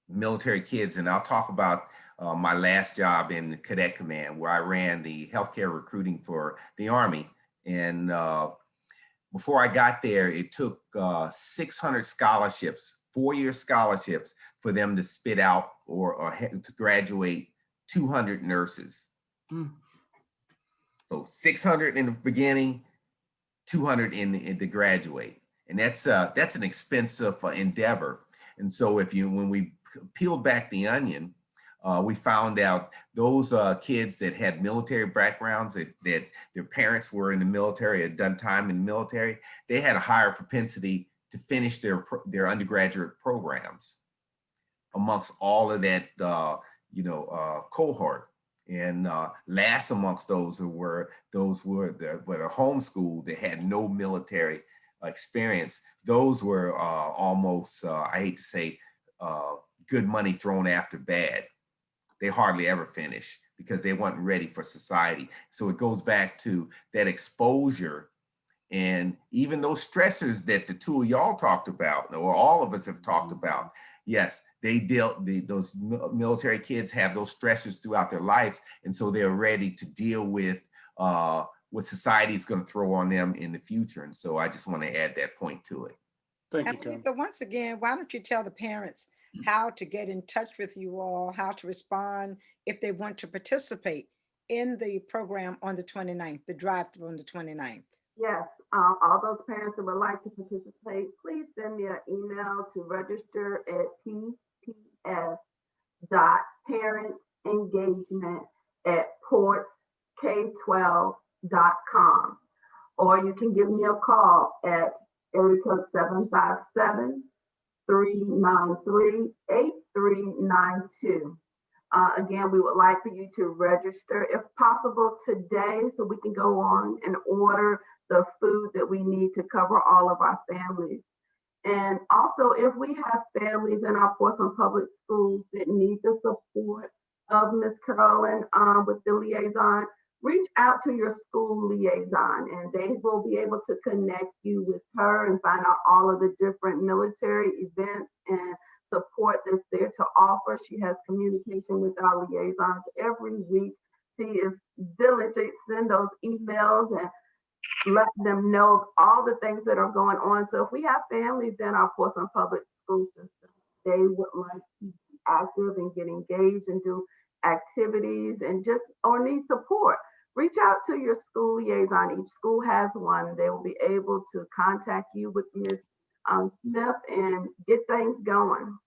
military kids, and I'll talk about my last job in the Cadet Command, where I ran the healthcare recruiting for the Army. And before I got there, it took 600 scholarships, 4-year scholarships, for them to spit out or to graduate 200 nurses. So 600 in the beginning, 200 in the graduate, and that's an expensive endeavor. And so when we peeled back the onion, we found out those kids that had military backgrounds, that their parents were in the military, had done time in the military, they had a higher propensity to finish their undergraduate programs amongst all of that cohort. And last amongst those were the homeschooled that had no military experience. Those were almost, I hate to say, good money thrown after bad. They hardly ever finish because they weren't ready for society. So it goes back to that exposure, and even those stressors that the two of y'all talked about, or all of us have talked about. Yes, those military kids have those stressors throughout their lives, and so they're ready to deal with what society is going to throw on them in the future. And so I just want to add that point to it. Thank you, Colonel. So once again, why don't you tell the parents how to get in touch with you all, how to respond if they want to participate in the program on the 29th, the drive-through on the 29th? Yes, all those parents that would like to participate, please send me an email to register at pps.parentengagement@portsk12.com. Or you can give me a call at area code 757-393-8392. Again, we would like for you to register if possible today so we can go on and order the food that we need to cover all of our families. And also, if we have families in our Portsmouth Public Schools that need the support of Ms. Carolyn with the liaison, reach out to your school liaison and they will be able to connect you with her and find out all of the different military events and support that's there to offer. She has communication with our liaisons every week. She is diligent, send those emails and let them know all the things that are going on. So if we have families in our Portsmouth Public School system, they would like to be active and get engaged and do activities and just or need support, reach out to your school liaison. Each school has one. They will be able to contact you with Ms. Smith and get things going.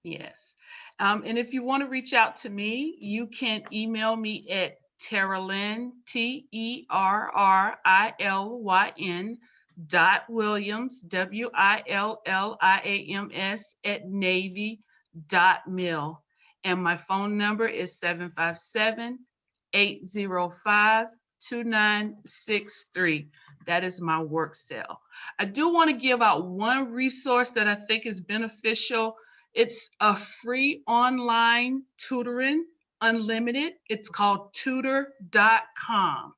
Yes. And if you want to reach out to me, you can email me at Terralyn, TERRILYN .Williams, WILLIAMS @navy.mil. And my phone number is 757-805-2963. That is my work cell. I do want to give out one resource that I think is beneficial. It's a free online tutoring, unlimited. It's called tutor.com.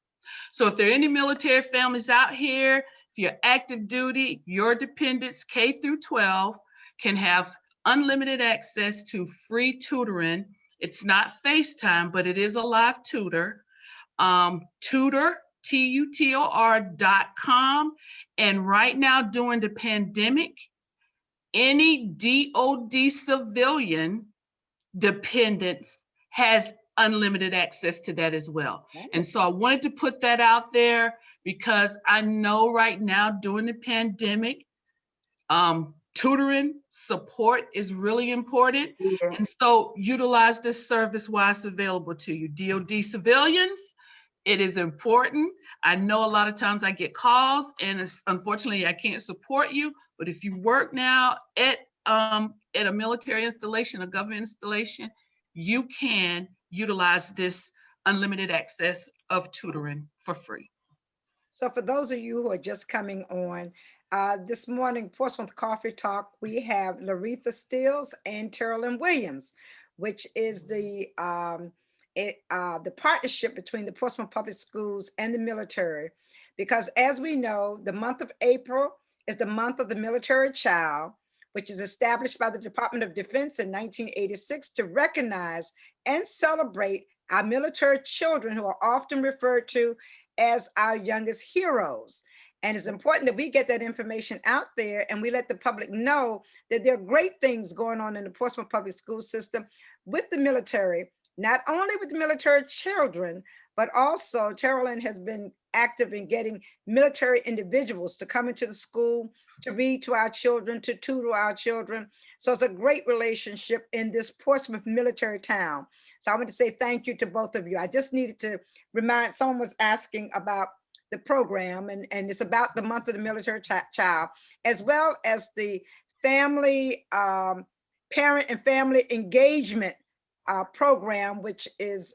So if there are any military families out here, if you're active duty, your dependents K through 12 can have unlimited access to free tutoring. It's not FaceTime, but it is a live tutor. tutor.com. And right now during the pandemic, any DOD civilian dependents has unlimited access to that as well. And so I wanted to put that out there because I know right now during the pandemic, tutoring support is really important. Yeah. And so utilize this service while it's available to you. DOD civilians, it is important. I know a lot of times I get calls and unfortunately I can't support you, but if you work now at a military installation, a government installation, you can utilize this unlimited access of tutoring for free. So for those of you who are just coming on, this morning, Portsmouth Coffee Talk, we have Laretha Stills and Terralyn Williams, which is the partnership between the Portsmouth Public Schools and the military. Because as we know, the month of April is the month of the military child, which is established by the Department of Defense in 1986 to recognize and celebrate our military children who are often referred to as our youngest heroes. And it's important that we get that information out there and we let the public know that there are great things going on in the Portsmouth Public School system with the military, not only with the military children, but also Terralyn has been active in getting military individuals to come into the school, to read to our children, to tutor our children. So it's a great relationship in this Portsmouth military town. So I want to say thank you to both of you. I just needed to remind, someone was asking about the program and it's about the month of the military child, as well as the family, parent and family engagement program, which is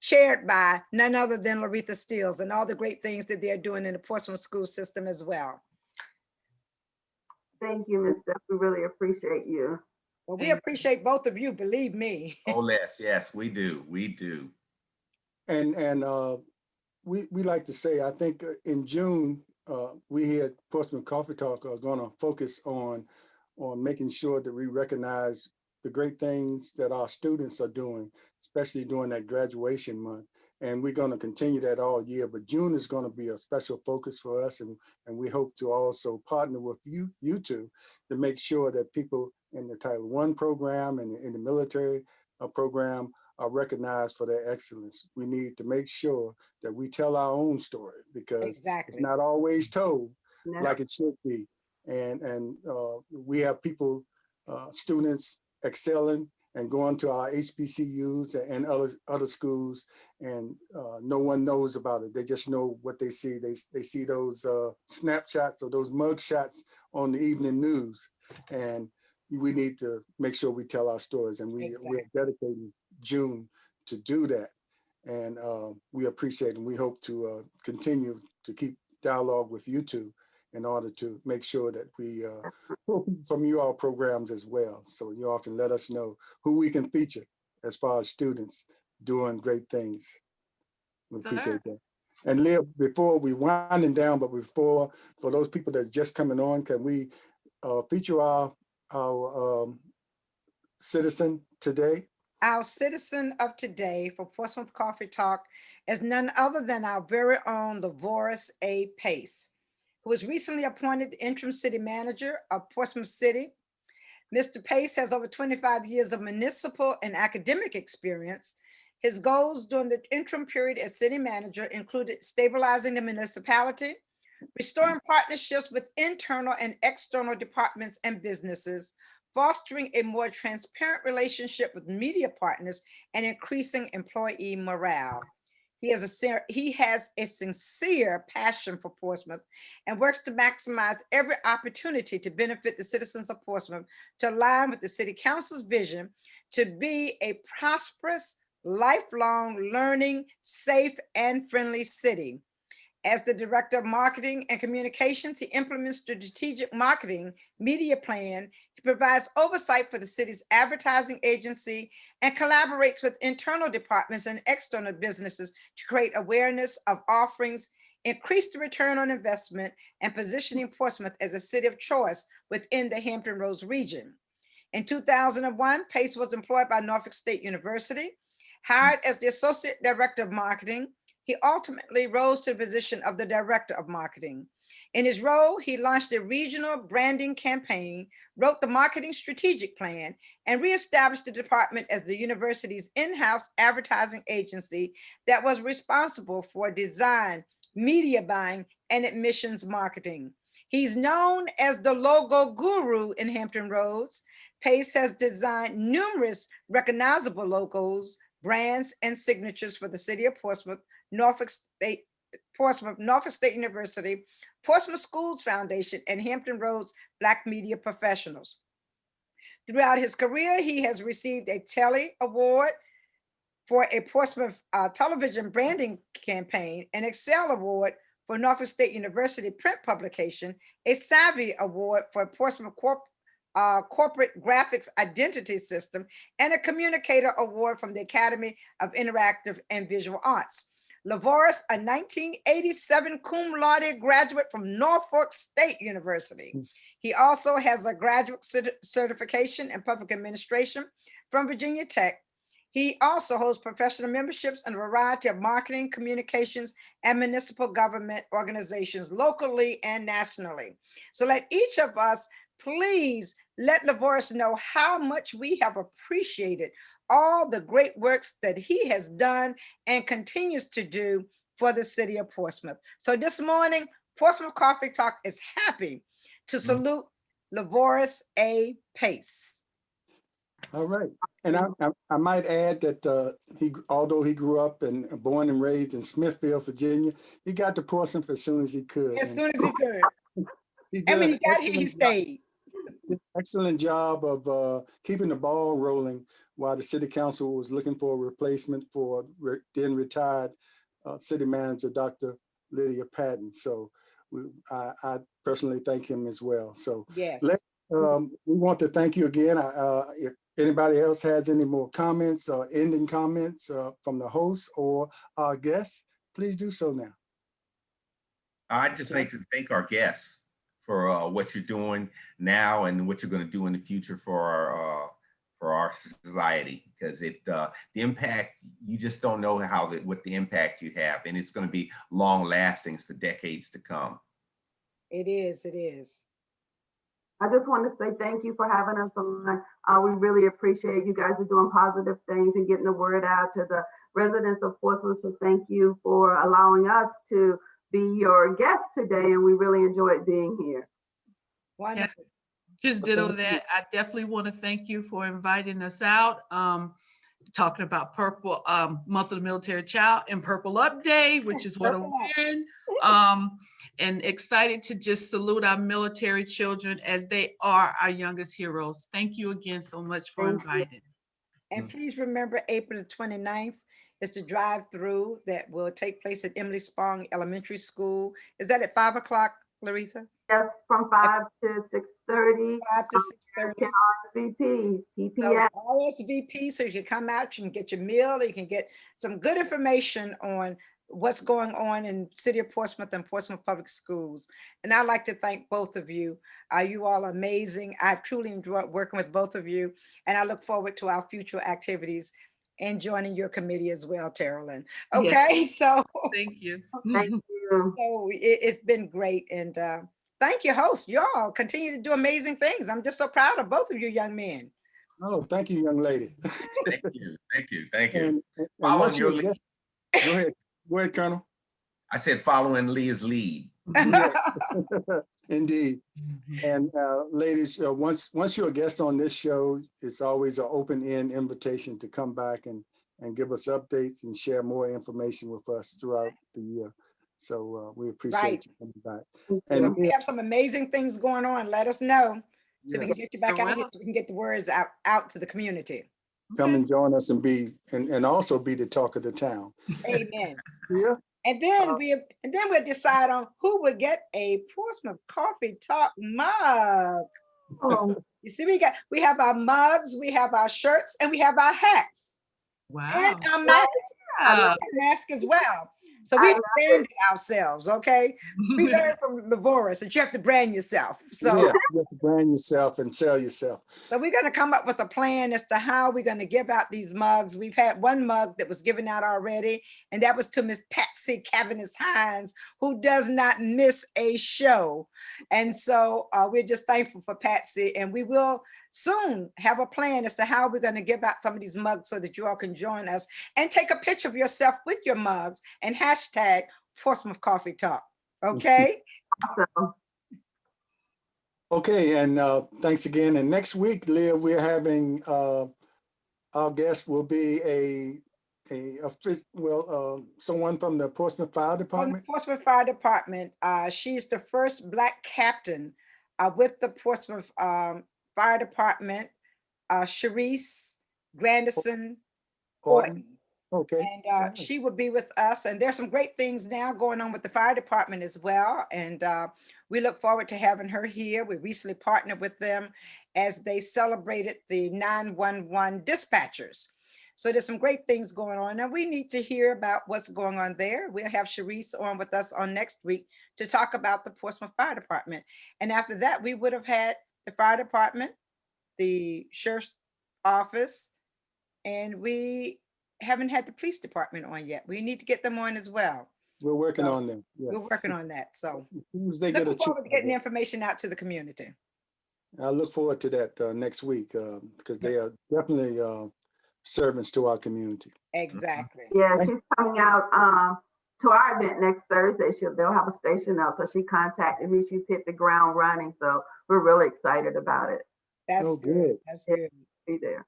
chaired by none other than Laretha Stills and all the great things that they're doing in the Portsmouth school system as well. Thank you, Ms. Steph. We really appreciate you. Well, we appreciate both of you, believe me. Oh, yes, we do. We do. And we like to say, I think in June, we here at Portsmouth Coffee Talk are going to focus on making sure that we recognize the great things that our students are doing, especially during that graduation month. And we're going to continue that all year, but June is going to be a special focus for us. And we hope to also partner with you two to make sure that people in the Title I program and in the military program are recognized for their excellence. We need to make sure that we tell our own story, because it's Exactly. not always told No. like it should be. And we have people, students excelling and going to our HBCUs and other schools, and no one knows about it. They just know what they see. They see those snapshots or those mug shots on the evening news, and we need to make sure we tell our stories. And we're dedicating June to do that. And we appreciate and we hope to continue to keep dialogue with you two in order to make sure that we pull people from you all programs as well. So you all can let us know who we can feature as far as students doing great things. We appreciate that. And Leah, before we winding down, but for those people that's just coming on, can we feature our citizen today? Our citizen of today for Portsmouth Coffee Talk is none other than our very own Lavoris A. Pace, who was recently appointed the interim city manager of Portsmouth City. Mr. Pace has over 25 years of municipal and academic experience. His goals during the interim period as city manager included stabilizing the municipality, restoring partnerships with internal and external departments and businesses, fostering a more transparent relationship with media partners, and increasing employee morale. He has a sincere passion for Portsmouth and works to maximize every opportunity to benefit the citizens of Portsmouth, to align with the City Council's vision to be a prosperous, lifelong learning, safe, and friendly city. As the Director of Marketing and Communications, he implements the strategic marketing media plan. He provides oversight for the city's advertising agency and collaborates with internal departments and external businesses to create awareness of offerings, increase the return on investment, and positioning Portsmouth as a city of choice within the Hampton Roads region. In 2001, Pace was employed by Norfolk State University, hired as the Associate Director of Marketing. He ultimately rose to the position of the Director of Marketing. In his role, he launched a regional branding campaign, wrote the marketing strategic plan, and reestablished the department as the university's in-house advertising agency that was responsible for design, media buying, and admissions marketing. He's known as the logo guru in Hampton Roads. Pace has designed numerous recognizable logos, brands, and signatures for the city of Portsmouth, Norfolk State University, Portsmouth Schools Foundation, and Hampton Roads Black Media Professionals. Throughout his career, he has received a Telly Award for a Portsmouth television branding campaign, an Excel Award for Norfolk State University print publication, a Savvy Award for Portsmouth Corporate Graphics Identity System, and a Communicator Award from the Academy of Interactive and Visual Arts. Lavoris, a 1987 cum laude graduate from Norfolk State University. He also has a graduate certification in public administration from Virginia Tech. He also holds professional memberships in a variety of marketing, communications, and municipal government organizations locally and nationally. So let each of us please let Lavoris know how much we have appreciated all the great works that he has done and continues to do for the city of Portsmouth. So this morning, Portsmouth Coffee Talk is happy to salute Lavoris A. Pace. All right. And I might add that although he grew up and born and raised in Smithfield, Virginia, he got to Portsmouth as soon as he could. As soon as he could. He And when he got here, he stayed. Excellent job of keeping the ball rolling while the city council was looking for a replacement for then retired city manager, Dr. Lydia Patton. So I personally thank him as well. So yes, we want to thank you again. If anybody else has any more comments or ending comments from the host or our guests, please do so now. I'd just like to thank our guests for what you're doing now and what you're going to do in the future for our society, because the impact, you just don't know what the impact you have, and it's going to be long lasting for decades to come. It is. I just want to say thank you for having us on. We really appreciate you guys are doing positive things and getting the word out to the residents of Portsmouth. So thank you for allowing us to be your guests today, and we really enjoyed being here. Wonderful. Just ditto that. I definitely want to thank you for inviting us out. Talking about Purple Month of the Military Child and Purple Up Day, which is what I'm Purple Up. wearing. And excited to just salute our military children as they are our youngest heroes. Thank you again so much for Thank you. inviting. And please remember, April the 29th is the drive-through that will take place at Emily Spong Elementary School. Is that at 5 o'clock, Larissa? Yes, from 5 to 6:30. 5 to 6:30. Can RSVP, So PPS. RSVP, so you can come out, you can get your meal, you can get some good information on what's going on in City of Portsmouth and Portsmouth Public Schools. And I'd like to thank both of you. You all are amazing. I've truly enjoyed working with both of you, and I look forward to our future activities and joining your committee as well, Carolyn. Okay, so, Thank you. Thank you. so it's been great. And thank you, host. Y'all continue to do amazing things. I'm just so proud of both of you young men. Oh, thank you, young lady. Thank you, thank you, thank you. And Following once your you lead. get- go ahead, Colonel. I said following Leah's lead. Indeed. And ladies, once you're a guest on this show, it's always an open-end invitation to come back and give us updates and share more information with us throughout the year. So we appreciate Right. you coming back. And And we have some amazing things going on. Let us know so we can yes, get you back out here, so we can get the words out to the community. come and join us and also be the talk of the town. Amen. Yeah. And then we'll decide on who will get a Portsmouth Coffee Talk mug. Oh, You see, we have our mugs, we have our shirts, and we have our hats Wow. and our mask. I love the mask as well. So we branded ourselves, okay? We learned from Lavoris that you have to brand yourself. So, Yeah, you have to brand yourself and sell yourself. so we're going to come up with a plan as to how we're going to give out these mugs. We've had one mug that was given out already, and that was to Miss Patsy Cavaness Hines, who does not miss a show. And so we're just thankful for Patsy, and we will soon have a plan as to how we're going to give out some of these mugs so that you all can join us and take a picture of yourself with your mugs and hashtag Portsmouth Coffee Talk. Okay? awesome. Okay, and thanks again. And next week, Leah, we're having our guest will be someone from the Portsmouth Fire From the Department. Portsmouth Fire Department. She's the first Black captain with the Portsmouth Fire Department, Sharice Grandison. Orton. Okay. And she will be with us. And there's some great things now going on with the fire department as well. And we look forward to having her here. We recently partnered with them as they celebrated the 911 dispatchers. So there's some great things going on. And we need to hear about what's going on there. We'll have Sharice on with us on next week to talk about the Portsmouth Fire Department. And after that, we would have had the fire department, the sheriff's office, and we haven't had the police department on yet. We need to get them on as well. We're working So, on them. Yes. We're working on that. So As soon as they get a looking forward to getting the chance. information out to the community. I look forward to that next week because they are definitely servants to our community. Exactly. Yeah, she's coming out to our event next Thursday. They'll have a station out. So she contacted me. She's hit the ground running. So we're really excited about it. That's Oh, good. good. That's good. Be there.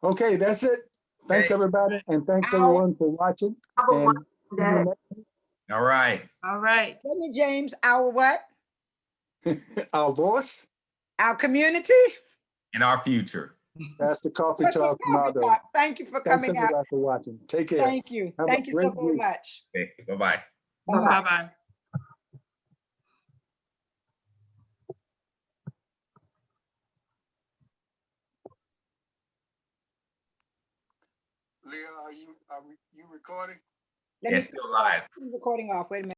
Okay, that's it. Thanks, Okay. everybody. And thanks, Ow. everyone, for watching. Have a And wonderful day. All right. All right. Tell me, James, our what? our voice, Our community? In our future. that's the Coffee Portsmouth Talk Coffee motto. Talk. Thank you for Thanks, coming out. everybody, for watching. Take care. Thank you. Have a Thank you so great very week. much. Okay, bye-bye. Bye-bye. Bye-bye. Leah, are you recording? Let me It's still live. turn the recording off. Wait a minute.